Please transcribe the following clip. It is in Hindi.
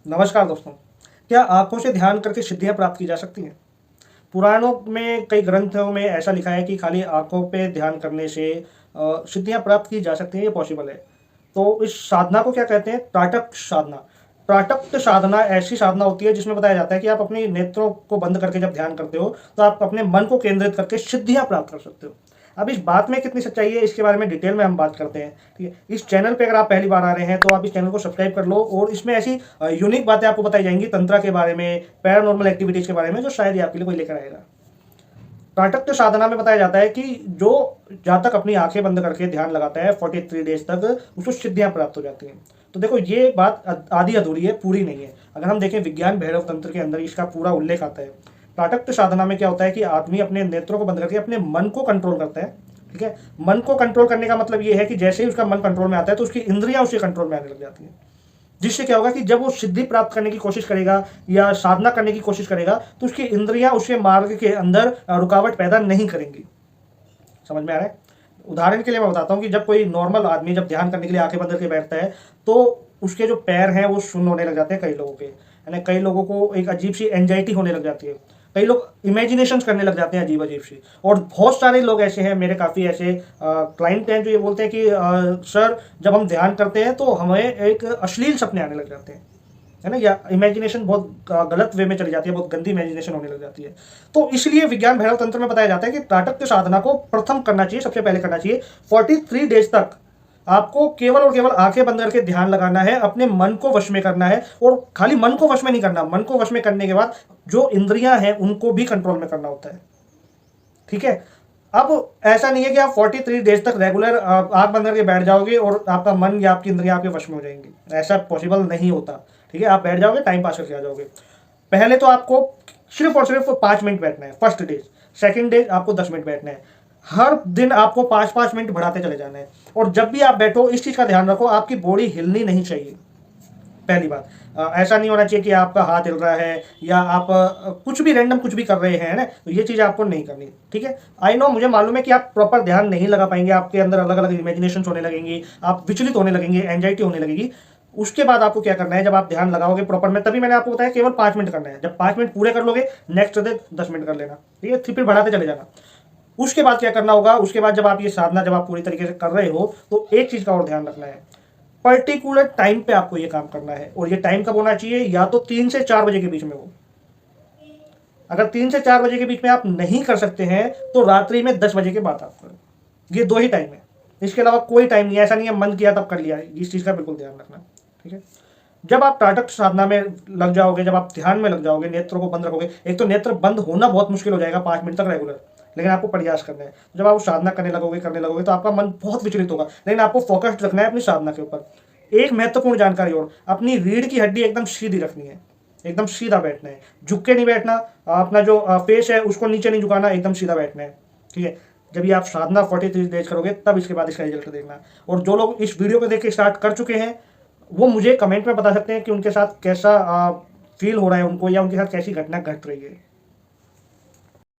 नमस्कार दोस्तों। क्या आंखों से ध्यान करके सिद्धियां प्राप्त की जा सकती हैं? पुराणों में कई ग्रंथों में ऐसा लिखा है कि खाली आंखों पे ध्यान करने से सिद्धियां प्राप्त की जा सकती हैं, ये पॉसिबल है। तो इस साधना को क्या कहते हैं? त्राटक साधना। त्राटक साधना ऐसी साधना होती है जिसमें बताया जाता है कि आप अपने नेत्रों को बंद करके जब ध्यान करते हो तो आप अपने मन को केंद्रित करके सिद्धियां प्राप्त कर सकते हो। अब इस बात में कितनी सच्चाई है, इसके बारे में डिटेल में हम बात करते हैं। ठीक है, इस चैनल पे अगर आप पहली बार आ रहे हैं तो आप इस चैनल को सब्सक्राइब कर लो, और इसमें ऐसी यूनिक बातें आपको बताई जाएंगी तंत्र के बारे में, पैरानॉर्मल एक्टिविटीज के बारे में, जो शायद ये आपके लिए कोई लेकर आएगा। त्राटक साधना में बताया जाता है कि जो जातक अपनी आंखें बंद करके ध्यान लगाता है 43 डेज तक, उसको सिद्धियां प्राप्त हो जाती हैं। तो देखो, ये बात आधी अधूरी है, पूरी नहीं है। अगर हम देखें विज्ञान भैरव तंत्र के अंदर इसका पूरा उल्लेख आता है। त्राटक साधना में क्या होता है कि आदमी अपने नेत्रों को बंद करके अपने मन को कंट्रोल करता है। ठीक है, मन को कंट्रोल करने का मतलब ये है कि जैसे ही उसका मन कंट्रोल में आता है तो उसकी इंद्रियां उसके कंट्रोल में आने लग जाती हैं। जिससे क्या होगा कि जब वो सिद्धि प्राप्त करने की कोशिश करेगा या साधना करने की कोशिश करेगा तो उसकी इंद्रियां उसके मार्ग के अंदर रुकावट पैदा नहीं करेंगी। समझ में आ रहा है? उदाहरण के लिए मैं बताता हूँ कि जब कोई नॉर्मल आदमी जब ध्यान करने के लिए आंखें बंद करके बैठता है तो उसके जो पैर हैं वो शून्य होने लग जाते हैं कई लोगों के, यानी कई लोगों को एक अजीब सी एंजाइटी होने लग जाती है। कई लोग इमेजिनेशन करने लग जाते हैं अजीब अजीब सी। और बहुत सारे लोग ऐसे हैं, मेरे काफ़ी ऐसे क्लाइंट हैं जो ये बोलते हैं कि सर, जब हम ध्यान करते हैं तो हमें एक अश्लील सपने आने लग जाते हैं, है ना, या इमेजिनेशन बहुत गलत वे में चली जाती है, बहुत गंदी इमेजिनेशन होने लग जाती है। तो इसलिए विज्ञान भैरव तंत्र में बताया जाता है कि त्राटक की साधना को प्रथम करना चाहिए, सबसे पहले करना चाहिए 43 डेज तक। आपको केवल और केवल आंखें बंद करके ध्यान लगाना है, अपने मन को वश में करना है। और खाली मन को वश में नहीं करना, मन को वश में करने के बाद जो इंद्रियां हैं उनको भी कंट्रोल में करना होता है। ठीक है, अब ऐसा नहीं है कि आप 43 डेज तक रेगुलर आंख बंद करके बैठ जाओगे और आपका मन या आपकी इंद्रियां आपके वश में हो जाएंगी। ऐसा पॉसिबल नहीं होता। ठीक है, आप बैठ जाओगे, टाइम पास करके आ जाओगे। पहले तो आपको सिर्फ और सिर्फ 5 मिनट बैठना है फर्स्ट डेज। सेकंड डेज आपको 10 मिनट बैठना है। हर दिन आपको 5-5 मिनट बढ़ाते चले जाना है। और जब भी आप बैठो इस चीज का ध्यान रखो, आपकी बॉडी हिलनी नहीं चाहिए। पहली बात, ऐसा नहीं होना चाहिए कि आपका हाथ हिल रहा है या आप कुछ भी रैंडम कुछ भी कर रहे हैं ना, तो ये चीज़ आपको नहीं करनी। ठीक है, आई नो, मुझे मालूम है कि आप प्रॉपर ध्यान नहीं लगा पाएंगे, आपके अंदर अलग अलग इमेजिनेशन होने लगेंगी, आप विचलित होने लगेंगे, एंजाइटी होने लगेगी। उसके बाद आपको क्या करना है, जब आप ध्यान लगाओगे प्रॉपर में, तभी मैंने आपको बताया केवल 5 मिनट करना है। जब 5 मिनट पूरे कर लोगे, नेक्स्ट डे 10 मिनट कर लेना। ठीक है, फिर बढ़ाते चले जाना। उसके बाद क्या करना होगा, उसके बाद जब आप ये साधना जब आप पूरी तरीके से कर रहे हो तो एक चीज का और ध्यान रखना है। पर्टिकुलर टाइम पे आपको ये काम करना है, और ये टाइम कब होना चाहिए? या तो 3 से 4 बजे के बीच में हो। अगर 3 से 4 बजे के बीच में आप नहीं कर सकते हैं तो रात्रि में 10 बजे के बाद आप करो। ये दो ही टाइम है, इसके अलावा कोई टाइम नहीं है। ऐसा नहीं है मन किया तब कर लिया, इस चीज का बिल्कुल ध्यान रखना। ठीक है, जब आप त्राटक साधना में लग जाओगे, जब आप ध्यान में लग जाओगे, नेत्रों को बंद रखोगे, एक तो नेत्र बंद होना बहुत मुश्किल हो जाएगा 5 मिनट तक रेगुलर, लेकिन आपको प्रयास करना है। जब आप साधना करने लगोगे तो आपका मन बहुत विचलित होगा, लेकिन आपको फोकस्ड रखना है अपनी साधना के ऊपर। एक महत्वपूर्ण जानकारी और, अपनी रीढ़ की हड्डी एकदम सीधी रखनी है, एकदम सीधा बैठना है, झुक के नहीं बैठना। अपना जो फेस है उसको नीचे नहीं झुकाना, एकदम सीधा बैठना है। ठीक है, जब ये आप साधना 43 डेज करोगे तब इसके बाद इसका रिजल्ट देखना। और जो लोग इस वीडियो को देख के स्टार्ट कर चुके हैं वो मुझे कमेंट में बता सकते हैं कि उनके साथ कैसा फील हो रहा है उनको, या उनके साथ कैसी घटना घट रही है।